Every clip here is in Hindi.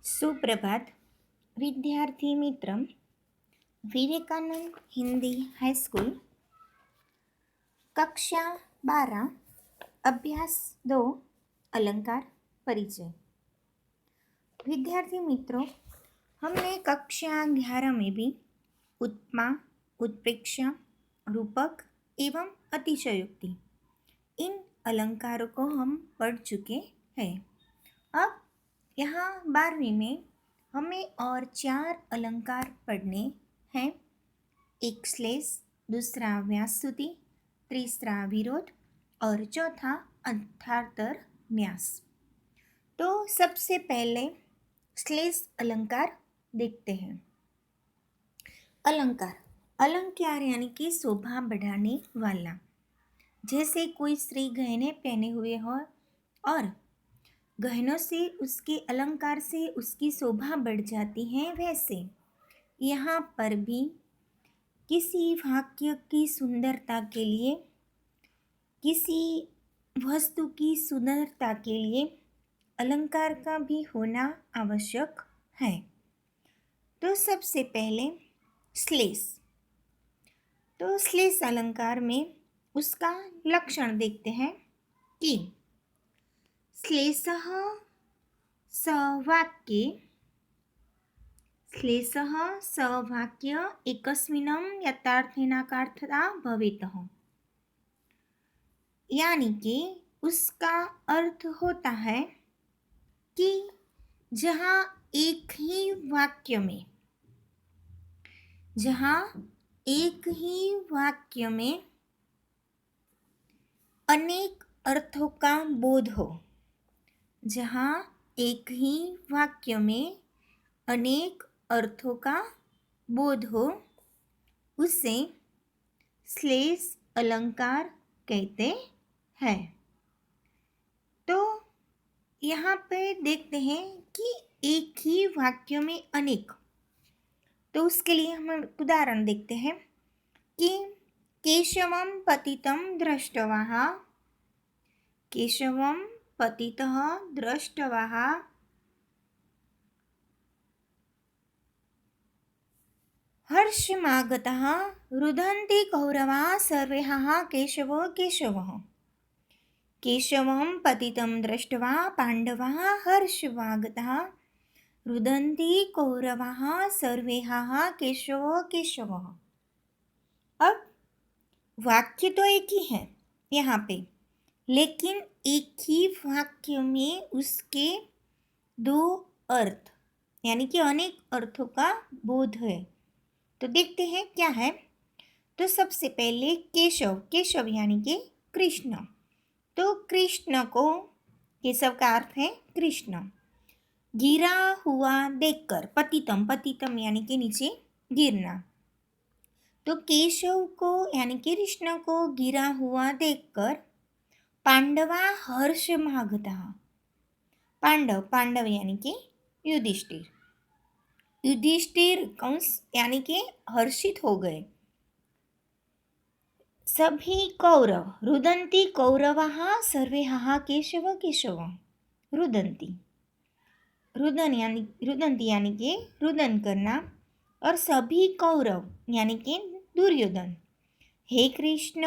सुप्रभात विद्यार्थी मित्र। विवेकानंद हिंदी हाई स्कूल कक्षा 12 अभ्यास 2 अलंकार परिचय। विद्यार्थी मित्रों, हमने कक्षा 11 में भी उपमा, उत्प्रेक्षा, रूपक एवं अतिशयोक्ति इन अलंकारों को हम पढ़ चुके हैं। अब यहाँ 12वीं में हमें और 4 अलंकार पढ़ने हैं। एक श्लेष, दूसरा व्यासस्तुति, तीसरा विरोध और चौथा अर्थांतर न्यास। तो सबसे पहले श्लेष अलंकार देखते हैं। अलंकार अलंकार यानी कि शोभा बढ़ाने वाला। जैसे कोई स्त्री गहने पहने हुए हो और गहनों से उसके अलंकार से उसकी शोभा बढ़ जाती है, वैसे यहाँ पर भी किसी वाक्य की सुंदरता के लिए, किसी वस्तु की सुंदरता के लिए अलंकार का भी होना आवश्यक है। तो सबसे पहले श्लेष। तो श्लेष अलंकार में उसका लक्षण देखते हैं कि श्लेषः सवाक्ये एकस्मिन् यथार्थेनार्थता भवेतः। यानी कि उसका अर्थ होता है कि जहाँ एक ही वाक्य में अनेक अर्थों का बोध हो, जहाँ एक ही वाक्य में अनेक अर्थों का बोध हो, उसे श्लेष अलंकार कहते हैं। तो यहाँ पे देखते हैं कि एक ही वाक्य में अनेक, तो उसके लिए हम उदाहरण देखते हैं कि केशवं पतितं दृष्टवा, केशवं पतितः दृष्टवा हर्षमागतः रुदन्ति कौरवाः सर्वे केशवो केशवः। केशवं पतितं दृष्ट्वा पांडवाः हर्षमागतः रुदन्ति कौरवाः सर्वे केशवो केशवः। अब वाक्य तो एक ही है यहाँ पे, लेकिन एक ही वाक्य में उसके दो अर्थ यानी कि अनेक अर्थों का बोध है। तो देखते हैं क्या है। तो सबसे पहले केशव, केशव यानी कि कृष्ण। तो कृष्ण को, केशव का अर्थ है कृष्ण। गिरा हुआ देखकर, पतितम, पतितम यानी कि नीचे गिरना। तो केशव को यानी कि कृष्ण को गिरा हुआ देखकर पांडवा हर्षमागतः। पांडव, पांडव यानी कि युधिष्ठिर, युधिष्ठिर कंस यानी कि हर्षित हो गए। सभी कौरव, रुदन्ति कौरवाः सर्वे केशव केशव। रुदन्ति, रुदन्ति यानी कि रुदन करना, और सभी कौरव यानी कि दुर्योधन हे कृष्ण,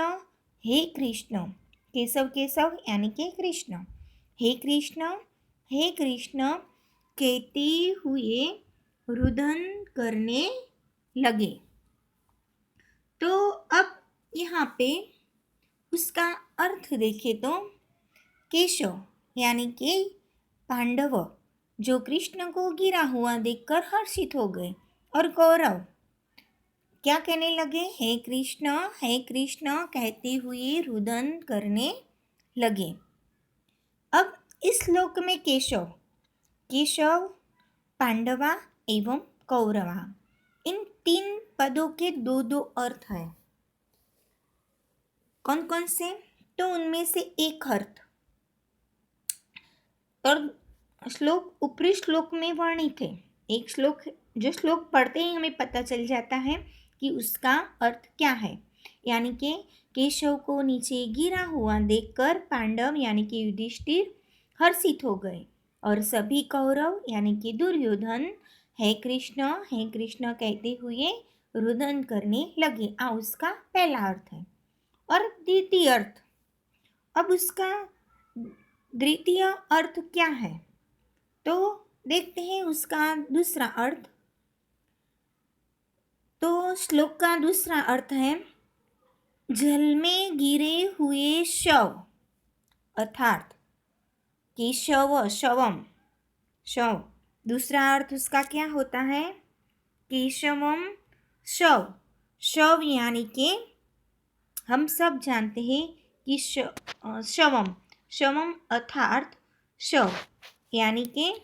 हे कृष्ण। केशव, केशव यानी कि कृष्ण। हे कृष्ण, हे कृष्ण कहते हुए रुदन करने लगे। तो अब यहाँ पे उसका अर्थ देखें तो केशव यानी कि पांडव जो कृष्ण को गिरा हुआ देखकर हर्षित हो गए, और कौरव क्या कहने लगे, हे कृष्ण कहते हुए रुदन करने लगे। अब इस श्लोक में केशव, केशव, पांडवा एवं कौरवा, इन 3 पदों के दो अर्थ हैं। कौन कौन से? तो उनमें से एक अर्थ और श्लोक ऊपरी श्लोक में वर्णित है। एक श्लोक, जो श्लोक पढ़ते ही हमें पता चल जाता है कि उसका अर्थ क्या है। यानी कि केशव को नीचे गिरा हुआ देखकर पांडव यानी कि युधिष्ठिर हर्षित हो गए, और सभी कौरव यानी कि दुर्योधन हे कृष्ण कहते हुए रुदन करने लगे। उसका पहला अर्थ है। और द्वितीय अर्थ, अब उसका द्वितीय अर्थ क्या है तो देखते हैं उसका दूसरा अर्थ। तो श्लोक का दूसरा अर्थ है जल में गिरे हुए शव, अर्थात कि शवम शव। दूसरा अर्थ उसका क्या होता है? केशवम शव। शव यानी कि हम सब जानते हैं कि शवम अर्थात शव यानी कि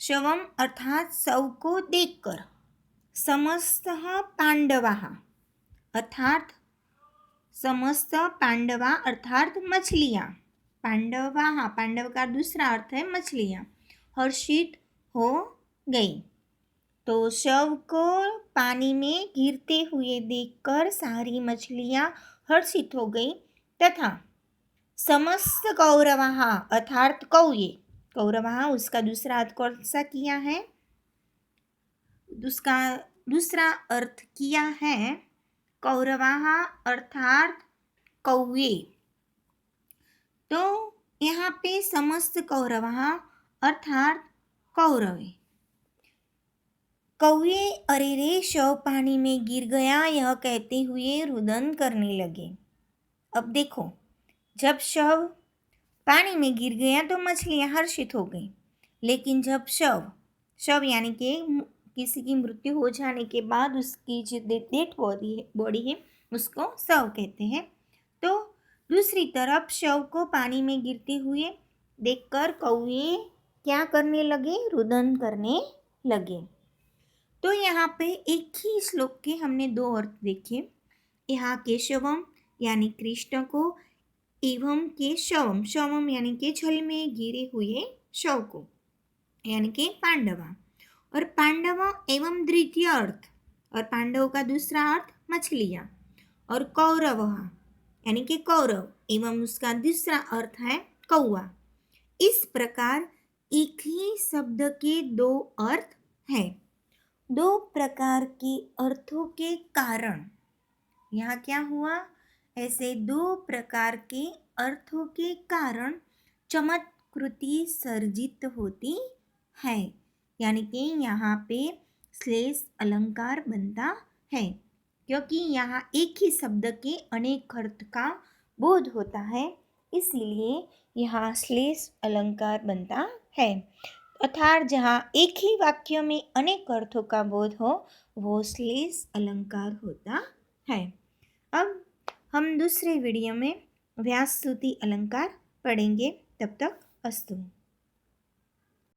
शवम अर्थात शव को देखकर। समस्त पांडवा अर्थात समस्त पांडवा अर्थात मछलियाँ। पांडव का दूसरा अर्थ है मछलियाँ। हर्षित हो गई। तो शव को पानी में गिरते हुए देखकर सारी मछलियाँ हर्षित हो गई तथा समस्त कौरवाः अर्थात कौरवाः उसका दूसरा अर्थ कौन सा किया है? उसका दूसरा अर्थ किया है कौरवाः अर्थात कौवे। तो यहाँ पे समस्त कौरवाः अर्थात कौरवे। कौवे अरे रे शव पानी में गिर गया यह कहते हुए रुदन करने लगे। अब देखो, जब शव पानी में गिर गया तो मछलियाँ हर्षित हो गई, लेकिन जब शव यानी कि किसी की मृत्यु हो जाने के बाद उसकी जो डेड बॉडी है उसको शव कहते हैं। तो दूसरी तरफ शव को पानी में गिरते हुए देखकर कौवे क्या करने लगे? रुदन करने लगे। तो यहाँ पे एक ही श्लोक के हमने दो अर्थ देखे। यहाँ केशवम यानी कृष्ण को एवं के शवम यानी के जल में गिरे हुए शव को यानी के पांडवा। और पांडव एवं द्वितीय अर्थ, और पांडवों का दूसरा अर्थ मछलियाँ। और कौरव यानी कि कौरव एवं उसका दूसरा अर्थ है कौवा। इस प्रकार एक ही शब्द के दो अर्थ हैं। दो प्रकार के अर्थों के कारण यहाँ क्या हुआ? ऐसे दो प्रकार के अर्थों के कारण चमत्कृति सर्जित होती है। यानी कि यहाँ पे श्लेष अलंकार बनता है, क्योंकि यहाँ एक ही शब्द के अनेक अर्थ का बोध होता है, इसलिए यहाँ श्लेष अलंकार बनता है। अर्थात जहाँ एक ही वाक्य में अनेक अर्थों का बोध हो वो श्लेष अलंकार होता है। अब हम दूसरे वीडियो में व्यास स्तुति अलंकार पढ़ेंगे। तब तक अस्तु।